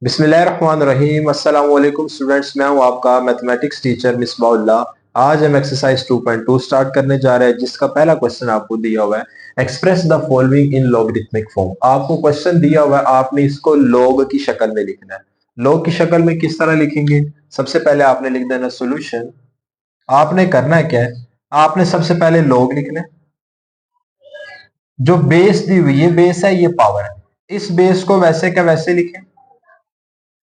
बिस्मिल्लाहिर्रहमानिर्रहीम। अस्सलाम वालेकुम स्टूडेंट्स, मैं हूं आपका मैथमेटिक्स टीचर मिसबाउल्लाह। आज हम एक्सरसाइज 2.2 स्टार्ट करने जा रहे हैं, जिसका पहला क्वेश्चन आपको दिया हुआ है express the following in logarithmic form. आपको क्वेश्चन दिया हुआ है, आपने इसको लॉग की शक्ल में लिखना है। लॉग की शक्ल में किस तरह लिखेंगे? सबसे पहले आपने लिख देना सोल्यूशन। आपने करना है क्या है, आपने सबसे पहले लॉग लिखना है। जो बेस दी हुई है, बेस है, ये पावर है। इस बेस को वैसे का वैसे लिखें,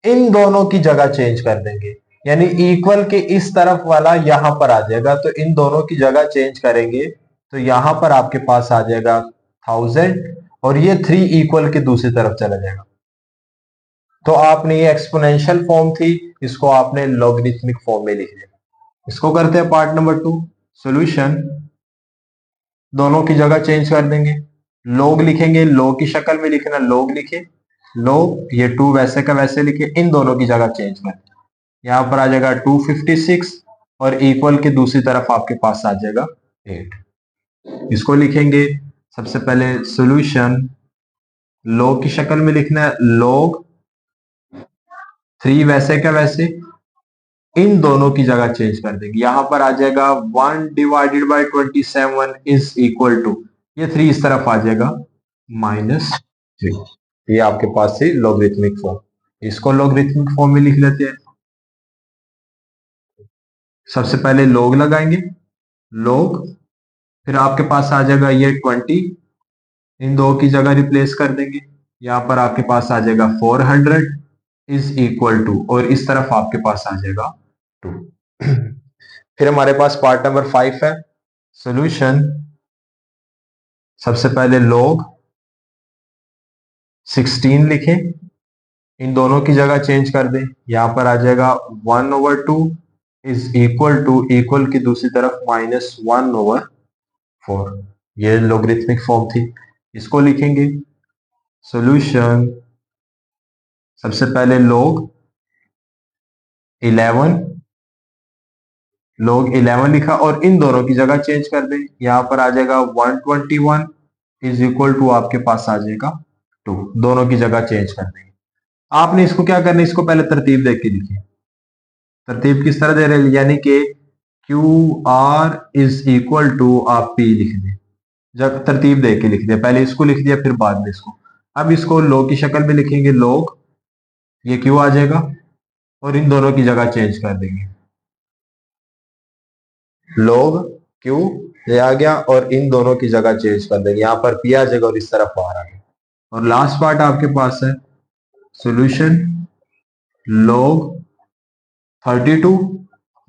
इन दोनों की जगह चेंज कर देंगे। यानी इक्वल के इस तरफ वाला यहां पर आ जाएगा, तो इन दोनों की जगह चेंज करेंगे तो यहां पर आपके पास आ जाएगा 1000, और ये 3 इक्वल के दूसरी तरफ चला जाएगा। तो आपने ये एक्सपोनेंशियल फॉर्म थी, इसको आपने लॉगरिथमिक फॉर्म में लिख दिया। इसको करते हैं पार्ट नंबर 2, सॉल्यूशन। दोनों की जगह चेंज कर देंगे, लॉग लिखेंगे, लॉग की शक्ल में लिखना, लॉग लिखे, लॉग, ये 2 वैसे का वैसे लिखे, इन दोनों की जगह चेंज कर, यहां पर आ जाएगा 256, और इक्वल के दूसरी तरफ आपके पास आ जाएगा 8। इसको लिखेंगे सबसे पहले सॉल्यूशन, लॉग की शक्ल में लिखना है, लॉग 3 वैसे का वैसे, इन दोनों की जगह चेंज कर देंगे। यहां पर आ जाएगा 1/27 इज इक्वल टू, ये 3 इस तरफ आ जाएगा -3। ये आपके पास से लॉगरिथमिक फॉर्म। इसको लॉगरिथमिक फॉर्म में लिख लेते हैं। सबसे पहले लॉग लगाएंगे, लॉग, फिर आपके पास आ जाएगा ये 20, इन दो की जगह रिप्लेस कर देंगे। यहां पर आपके पास आ जाएगा 400 इज इक्वल टू, और इस तरफ आपके पास आ जाएगा 2। फिर हमारे पास पार्ट नंबर 5 है, सॉल्यूशन। सबसे पहले लॉग 16 लिखें, इन दोनों की जगह चेंज कर दें। यहां पर आ जाएगा 1/2 इज इक्वल टू, इक्वल की दूसरी तरफ -1/4। ये लॉगरिथमिक फॉर्म थी। इसको लिखेंगे सॉल्यूशन। सबसे पहले log 11, log 11 लिखा, और इन दोनों की जगह चेंज कर दें। यहां पर आ जाएगा 121 इज इक्वल टू, आपके पास आ जाएगा 2। दोनों की जगह चेंज कर देंगे। आपने इसको क्या करना है, इसको पहले तरतीब देख के लिखिए। तरतीब किस तरह दे रहे हैं, यानी कि QR इज इक्वल टू, आप P लिख दें। जब तरतीब देख के लिख दिया, पहले इसको लिख दिया फिर बाद में इसको। अब इसको log की शक्ल में लिखेंगे, log, ये Q आ जाएगा, और इन दोनों की जगह चेंज कर देंगे। log Q ये आ गया, और इन दोनों की जगह चेंज कर देंगे। यहां पर P आ जाएगा और इस तरफ बाहर आ गया। और लास्ट पार्ट आपके पास है सॉल्यूशन, log 32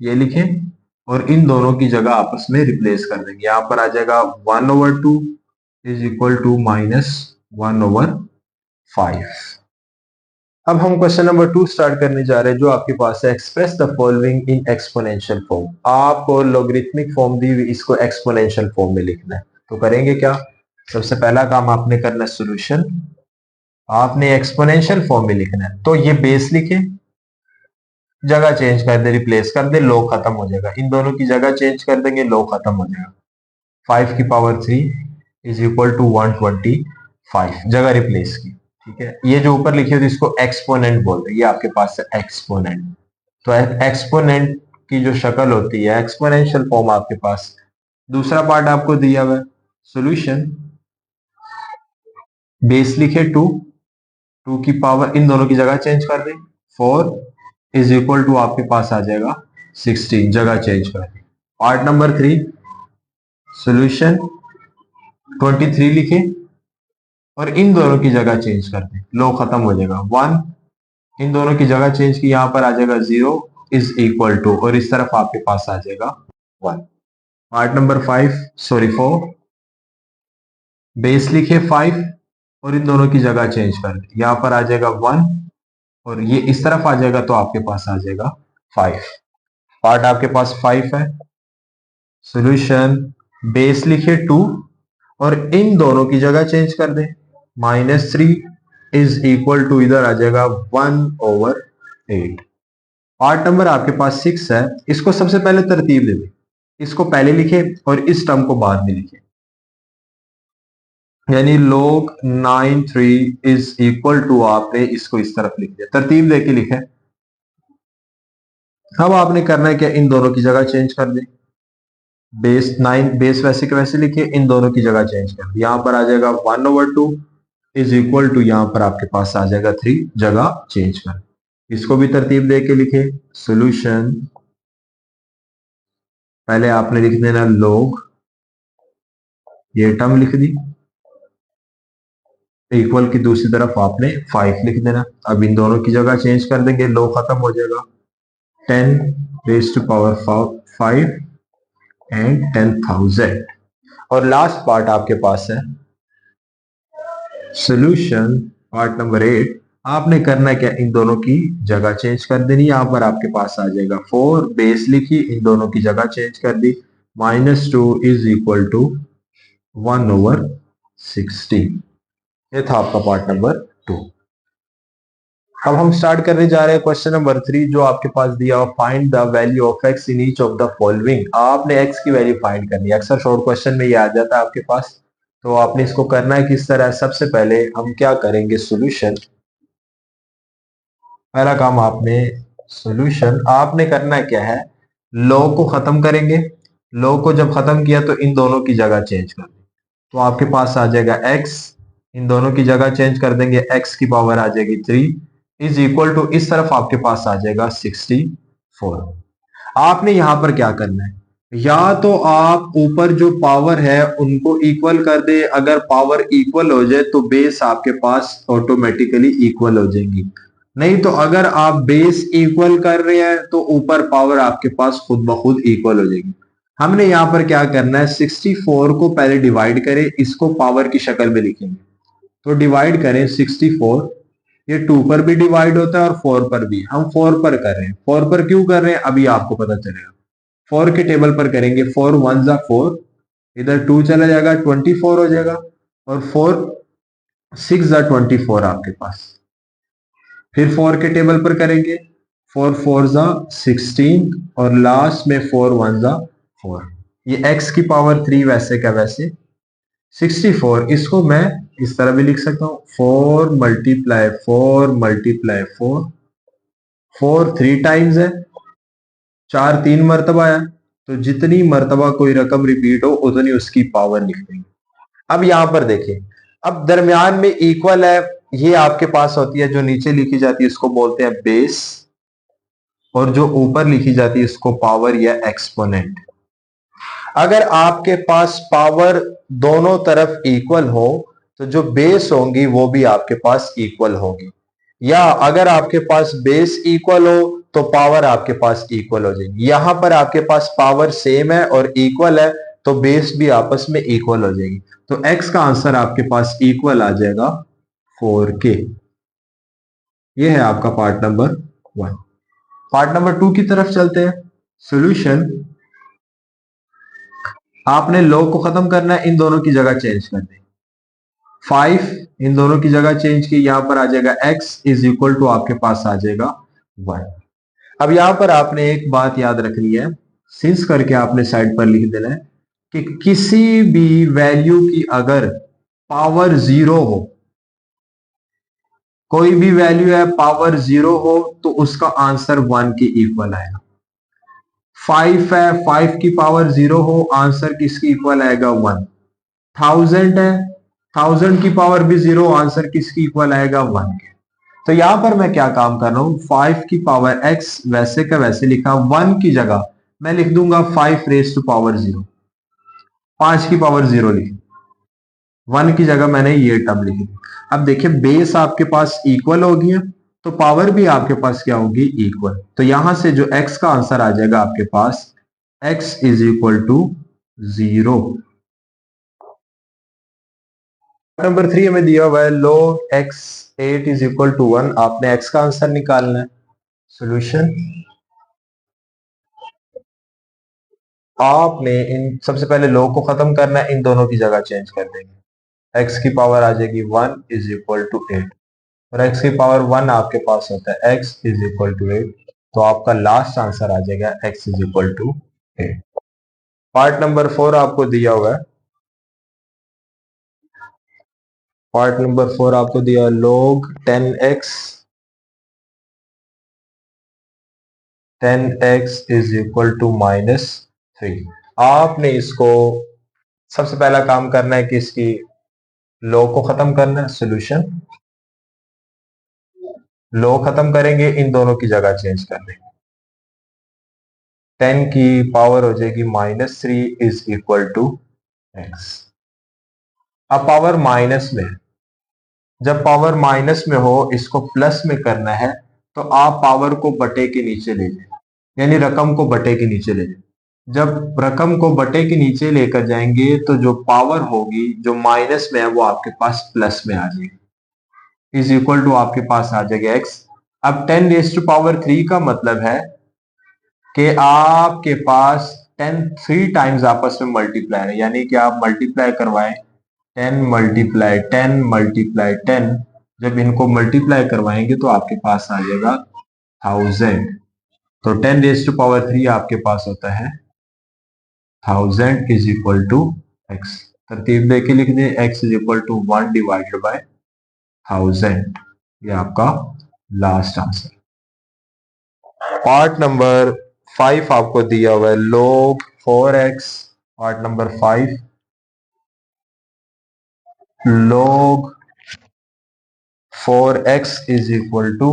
ये लिखें, और इन दोनों की जगह आपस में रिप्लेस कर देंगे। यहां पर आ जाएगा 1/2 इज इक्वल टू -1/5। अब हम क्वेश्चन नंबर 2 स्टार्ट करने जा रहे हैं, जो आपके पास है express the following in exponential form. आपको लॉगरिथमिक फॉर्म दी हुई, इसको एक्सपोनेंशियल फॉर्म में लिखना है। तो करेंगे क्या, सबसे पहला काम आपने करना है सॉल्यूशन, आपने एक्सपोनेंशियल फॉर्म में लिखना है। तो ये बेस लिखे, जगह चेंज कर दे, रिप्लेस कर दे, log खत्म हो जाएगा। इन दोनों की जगह चेंज कर देंगे, log खत्म हो जाएगा। 5 की पावर 3 इज इक्वल टू 125, जगह रिप्लेस की। ठीक है, ये जो ऊपर लिखे थे इसको एक्सपोनेंट बोलते हैं, ये आपके पास है एक्सपोनेंट। तो एक्सपोनेंट की जो शक्ल होती है, एक्सपोनेंशियल फॉर्म आपके पास। दूसरा पार्ट आपको दिया हुआ है सॉल्यूशन, बेस लिखे 2, 2 की पावर, इन दोनों की जगह चेंज कर दें, 4 इज इक्वल टू, आपके पास आ जाएगा 16, जगह चेंज कर दें। पार्ट नंबर 3 सॉल्यूशन, 23 लिखे, और इन दोनों की जगह चेंज कर दें, लो खत्म हो जाएगा 1, इन दोनों की जगह चेंज की, यहां पर आ जाएगा 0 इज इक्वल टू, और इस तरफ आपके पास आ जाएगा 1। पार्ट नंबर 5 सॉरी 4, बेस लिखे 5, और इन दोनों की जगह चेंज कर दें। यहां पर आ जाएगा 1, और ये इस तरफ आ जाएगा, तो आपके पास आ जाएगा 5। पार्ट आपके पास 5 है सॉल्यूशन, बेस लिखे 2, और इन दोनों की जगह चेंज कर दें, -3 इज इक्वल टू, इधर आ जाएगा 1/8। पार्ट नंबर आपके पास 6 है, इसको सबसे पहले तरतीब दे दें। इसको पहले लिखे और इस टर्म को बाद में लिखे। यानी log 93 इज इक्वल टू, आपने इसको इस तरफ लिख दिया, तरतीब देके लिखे। अब आपने करना है क्या, इन दोनों की जगह चेंज कर दे। बेस 9 बेस वैसे के वैसे लिखे, इन दोनों की जगह चेंज कर दे। यहां पर आ जाएगा 1/2 इज इक्वल टू, यहां पर आपके पास आ जाएगा 3, जगह चेंज कर। इसको भी तरतीब दे के लिखे। सोल्यूशन, पहले आपने लिख देना log, ये टर्म लिख दी, इक्वल की दूसरी तरफ आपने 5 लिख देना। अब इन दोनों की जगह चेंज कर देंगे, log खत्म हो जाएगा। 10⁵ एंड 10,000। और लास्ट पार्ट आपके पास है सोल्यूशन, पार्ट नंबर 8। आपने करना है क्या, इन दोनों की जगह चेंज कर देनी। यहां पर आपके पास आ जाएगा 4, बेस लिखी, इन दोनों की जगह चेंज कर दी। -2 इज इक्वल टू 1/16। ये था आपका पार्ट नंबर 2। अब हम स्टार्ट करने जा रहे हैं क्वेश्चन नंबर 3, जो आपके पास दिया हुआ, find the value of x in each of the following. आपने एक्स की वैल्यू फाइंड करनी है। अक्सर शॉर्ट क्वेश्चन में ये आ जाता है आपके पास, तो आपने इसको करना है किस तरह। सबसे पहले हम क्या करेंगे, सॉल्यूशन। पहला काम आपने, सॉल्यूशन आपने करना क्या है, लॉग को खत्म करेंगे। लॉग को जब खत्म किया तो इन दोनों की जगह चेंज कर दें, तो आपके पास आ जाएगा x, इन दोनों की जगह चेंज कर देंगे, x की पावर आ जाएगी 3 इज इक्वल टू, इस तरफ आपके पास आ जाएगा 64। आपने यहां पर क्या करना है, या तो आप ऊपर जो पावर है उनको इक्वल कर दे। अगर पावर इक्वल हो जाए तो बेस आपके पास ऑटोमेटिकली इक्वल हो जाएंगी। नहीं तो अगर आप बेस इक्वल कर रहे हैं तो ऊपर पावर आपके पास खुद ब खुद इक्वल हो जाएगी। हमने यहां पर क्या करना है, 64 को पहले डिवाइड करें, इसको पावर की शक्ल में लिखेंगे। तो डिवाइड करें 64, ये 2 पर भी डिवाइड होता है और 4 पर भी। हम 4 पर कर रहे हैं। 4 पर क्यों कर रहे हैं अभी आपको पता चलेगा। 4 के टेबल पर करेंगे, 4 1 जा 4, इधर 2 चला जाएगा, 24 हो जाएगा, और 4 6 जा 24 आपके पास। फिर 4 के टेबल पर करेंगे, 4 4 जा 16, और लास्ट में 4 1 जा 4। ये x की पावर 3 वैसे का वैसे 64। इसको मैं इस तरह भी लिख सकता हूं, 4 मल्टीप्लाई 4 मल्टीप्लाई 4। 4 3 टाइम्स है, 4 3 मरतबा है, तो जितनी मरतबा कोई रकम रिपीट हो उतनी उसकी पावर लिख देंगे। अब यहां पर देखें, अब दरमियान में इक्वल है, ये आपके पास होती है, जो नीचे लिखी जाती है इसको बोलते हैं बेस, और जो ऊपर लिखी जाती है इसको पावर या एक्सपोनेंट। अगर आपके पास पावर दोनों तरफ इक्वल हो तो जो बेस होंगी वो भी आपके पास इक्वल होगी, या अगर आपके पास बेस इक्वल हो तो पावर आपके पास इक्वल हो जाएगी। यहां पर आपके पास पावर सेम है और इक्वल है, तो बेस भी आपस में इक्वल हो जाएगी। तो x का आंसर आपके पास इक्वल आ जाएगा 4k। ये है आपका पार्ट नंबर 1। पार्ट नंबर 2 की तरफ चलते हैं। सॉल्यूशन, आपने log को खत्म करना है, इन दोनों की जगह चेंज कर दें। 5 इन दोनों की जगह चेंज की, यहां पर आ जाएगा x इज इक्वल टू, आपके पास आ जाएगा 1। अब यहां पर आपने एक बात याद रखनी है, सिंस करके आपने साइड पर लिख देना है कि किसी भी वैल्यू की अगर पावर 0 हो, कोई भी वैल्यू है पावर 0 हो, तो उसका आंसर 1 के इक्वल आएगा। 5 है, 5 की पावर 0 हो, आंसर किसकी इक्वल आएगा 1। 1000 है, 1000 की पावर भी 0, आंसर किसकी इक्वल आएगा 1 के। तो यहां पर मैं क्या काम कर रहा हूं, 5 की पावर x वैसे का वैसे लिखा, 1 की जगह मैं लिख दूंगा 5 रेज टू पावर 0, 5 की पावर 0 लिखी, 1 की जगह मैंने ये टर्म लिखी। अब देखिए बेस आपके पास इक्वल हो गया, तो पावर भी आपके पास क्या होगी, इक्वल। तो यहां से जो x का आंसर आ जाएगा आपके पास, x is equal to 0। Number 3 हमें दिया हुआ है, log x 8 is equal to 1। आपने x का आंसर निकालना है। सॉल्यूशन, आपने इन सबसे पहले log को खत्म करना है, इन दोनों की जगह चेंज कर देंगे। x की पावर आ जाएगी 1 इज इक्वल टू 8, और x की पावर 1 आपके पास होता है x इज इक्वल टू 8। तो आपका लास्ट आंसर आ जाएगा x is equal to 8। Part number 4 आपको दिया हुआ है, पार्ट नंबर 4 आपको दिया log 10x, 10x is equal to -3। आपने इसको सबसे पहला काम करना है कि इसकी log को खत्म करना है, सोल्यूशन log खत्म करेंगे, इन दोनों की जगह चेंज कर देंगे। 10 की पावर हो जाएगी -3 इज इक्वल टू x। अब पावर माइनस में है, जब पावर माइनस में हो इसको प्लस में करना है तो आप पावर को बटे के नीचे ले जाए, यानी रकम को बटे के नीचे ले जाए। जब रकम को बटे के नीचे लेकर जाएंगे तो जो पावर होगी जो माइनस में है वो आपके पास प्लस में आ जाएगी, इज इक्वल टू आपके पास आ जाएगा x। अब 10 रेज टू पावर 3 का मतलब है कि आपके पास 10 3 टाइम्स आपस में मल्टीप्लाई है, यानी कि आप मल्टीप्लाई करवाएं 10 मल्टीप्लाई 10 मल्टीप्लाई 10, जब इनको मल्टीप्लाई करवाएंगे तो आपके पास आ जाएगा 1000। तो 10 रेज टू पावर 3 आपके पास होता है 1000 इज इक्वल टू x। तरतीब देके लिख दें, x is equal to 1 divided by 1000। ये आपका लास्ट आंसर। पार्ट नंबर 5 आपको दिया हुआ है log 4x। Part number 5 log 4x is equal to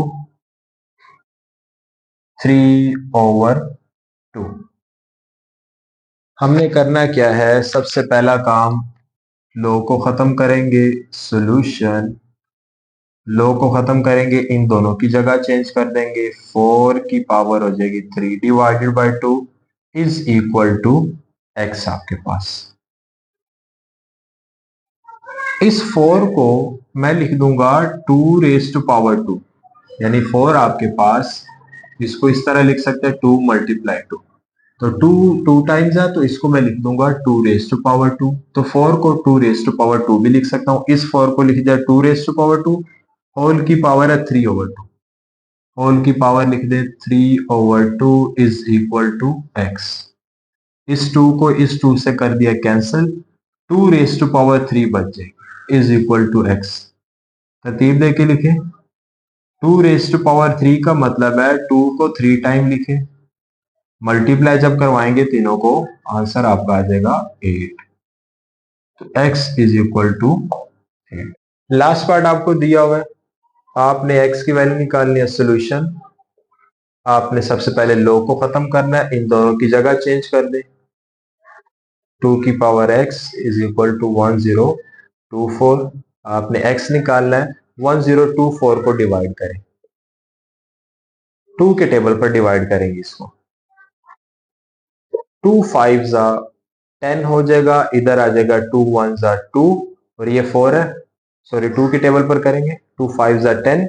3/2। हमने करना क्या है, सबसे पहला काम log को खत्म करेंगे, सॉल्यूशन log को खत्म करेंगे, इन दोनों की जगह चेंज कर देंगे। 4 की पावर हो जाएगी 3 divided by 2 is equal to x आपके पास। इस 4 को मैं लिख दूंगा 2 रेज टू पावर 2, यानी 4 आपके पास, इसको इस तरह लिख सकते हैं 2 मल्टीप्लाई 2, तो 2 2 टाइम्स है तो इसको मैं लिख दूंगा 2 रेज टू पावर 2। तो 4 को 2 रेज टू पावर 2 भी लिख सकता हूं, इस 4 को लिख दिया 2 रेज टू पावर 2, होल की पावर है 3/2, होल की पावर लिख दे 3/2 इज इक्वल टू x। इस 2 को इस 2 से कर दिया कैंसिल, 2 रेज टू पावर 3 बच जाएगी इज इक्वल टू x। तरतीब देके लिखे, 2 रेज टू पावर 3 का मतलब है 2 को 3 टाइम लिखे, मल्टीप्लाई जब करवाएंगे तीनों को आंसर आपका आ जाएगा 8। तो x is equal to 8। Last part आपको दिया हुआ है, आपने x की वैल्यू निकालनी है, सोल्यूशन आपने सबसे पहले log को खत्म करना है, इन दोनों की जगह चेंज कर दे। 2 की power x is equal to 1024। आपने x निकालना है, 1024 को डिवाइड करें, 2 के टेबल पर डिवाइड करेंगे इसको। 2 5 जा 10 हो जाएगा, इधर आ जाएगा 2 1 जा 2 और ये 4 है, सॉरी 2 के टेबल पर करेंगे। 2 5 जा 10,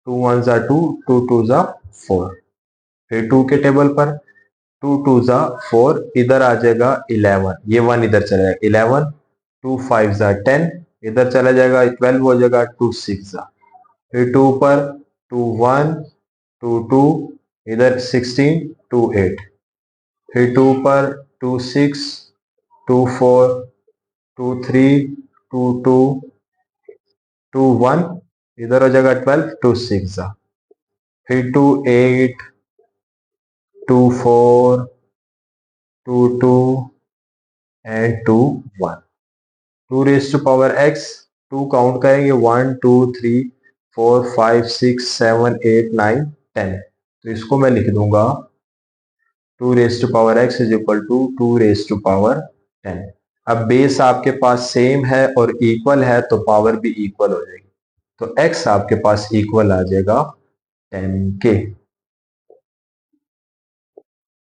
2 1 जा 2, 2 2 जा 4, फिर 2 के टेबल पर 2 2 जा 4, इधर आ जाएगा 11, ये 1 इधर चला जाएगा 11, 2 5 जा 10, इधर चला जाएगा 12 हो जाएगा, 2 6 जा, फिर 2 पर 2 1 2 2, इधर 16 2 8, फिर 2 पर 2 6 2 4 2 3 2 2 2 1, इधर हो जाएगा 12, 2 6 जा, फिर 2 8 2 4 2 2 and 2 1। 2 raise to power x, 2 count करेंगे 1 2 3 4 5 6 7 8 9 10, तो इसको मैं लिख दूंगा 2 raise to power x is equal to 2 raise to power 10। अब बेस आपके पास सेम है और इक्वल है तो पावर भी इक्वल हो जाएगी, तो x आपके पास इक्वल आ जाएगा 10 के।